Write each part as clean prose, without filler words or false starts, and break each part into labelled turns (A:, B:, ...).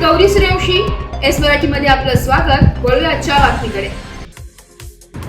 A: Gauri Suryavanshi, S मराठीमध्ये आपलं स्वागत। वळूया आजच्या बातमीकडे।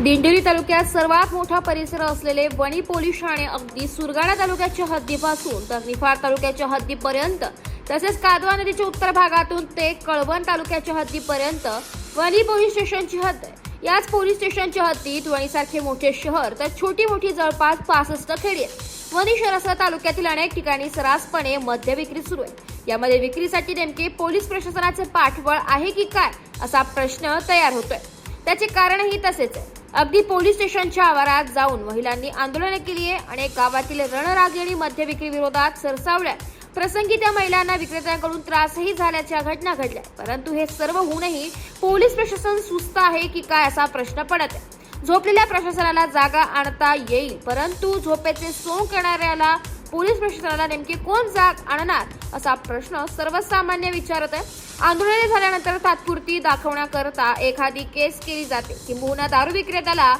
B: दिंडोरी तालुक्यात सर्वात मोठा परिसर असलेले वणी पोलीस ठाणे अगदी सुरगाणा तालुक्याच्या हद्दीपासून तर निफाड तालुक्याच्या हद्दीपर्यंत तसेच कादवा नदीच्या उत्तर भागातून ते कळवण तालुक्याच्या हद्दीपर्यंत वणी पोलीस स्टेशनची हद्द आहे। याच पोलीस स्टेशनच्या हद्दीत वणीसारखे मोठे शहर तर छोटी मोठी जवळपास 65 खेडी आहेत। वणी शहरासह तालुक्यातील अनेक ठिकाणी सर्रासपणे मद्य विक्री सुरू आहे। यामध्ये विक्रीसाठी नेमके पोलीस प्रशासनाचे पाठबळ आहे की काय असा प्रश्न तयार होतोय। त्याचे कारणही तसेच आहे। अगदी पोलीस स्टेशनच्या आवारात जाऊन महिलांनी आंदोलन केली आहे। अनेक गावातील रणरागिणी मद्य विक्री विरोधात सरसावल्या। प्रसंगी त्या महिलांना विक्रेत्यांकडून त्रासही झाल्याच्या घटना घडल्या। परंतु हे सर्व होऊनही पोलीस प्रशासन सुस्त आहे की काय असा प्रश्न पडत आहे। झोपलेल्या प्रशासनाला जागा आणता येईल, परंतु झोपेचे सोंग करणाऱ्याला पोलीस प्रशासनाला नेमके कोण जाग आणणार असा प्रश्न सर्वसामान्य विचारत आहे। आंदोलने झाल्यानंतर तात्पुरती दाखवण्याकरता एखादी केस केली जाते, किंबहुना दारू विक्रेत्याला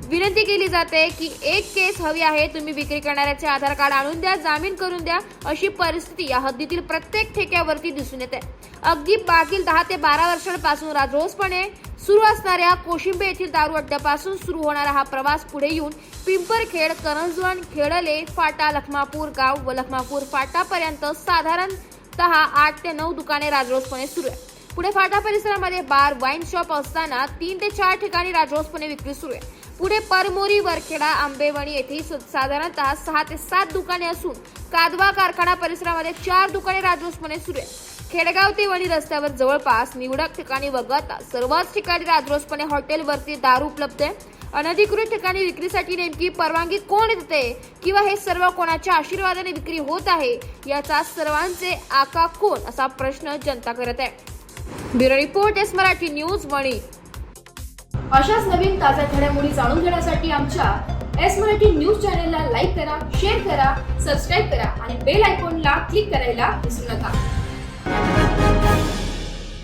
B: विनंती केली जाते की एक केस हवी आहे, तुम्ही विक्री करणाऱ्याचे आधार कार्ड आणून द्या, जामीन करून द्या। अशी परिस्थिती या हद्दीतील प्रत्येक ठेक्यावरती दिसून येते। अगदी मागील 10 ते 12 वर्षांपासून राजरोसपणे सुरू असणाऱ्या कोशिंबे येथील दारू अड्ड्यापासून सुरू होणारा हा प्रवास पुढे येऊन पिंपरखेड, करंजवण, खेडले, फाटा, लखमापूर गाव व लखमापूर फाटापर्यंत साधारणतः 8 ते 9 दुकाने राजरोसपणे सुरू आहे। पुढे फाटा परिसरामध्ये बार, वाईन शॉप असताना 3 ते 4 ठिकाणी राजरोसपणे विक्री सुरू आहे। पुढे परमोरी, वरखेडा, आंबेवणी येथे साधारणतः 6 ते 7 दुकाने असून कादवा कारखाना परिसरामध्ये 4 दुकाने राजरोसपणे सुरू आहे। खेडगाव ते वणी रस्त्यावर जवळपास निवडक ठिकाणी वगळता सर्वच ठिकाणी राजरोसपणे हॉटेलवरती दारू उपलब्ध आहे। अनधिकृत ठिकाणी विक्रीसाठी नेमकी परवानगी कोण देते किंवा हे सर्व कोणाच्या आशीर्वादाने विक्री होत आहे याचा सर्वांचे आका कोण असा प्रश्न जनता करत आहे। Bureau report, S Marathi news, Wani.
A: अशाच नवीन ताज्या घडामोडी जाणून घेण्यासाठी आमच्या एस मराठी न्यूज चॅनलला लाईक करा, शेअर करा, सबस्क्राईब करा आणि बेल आयकॉनला क्लिक करायला विसरू नका।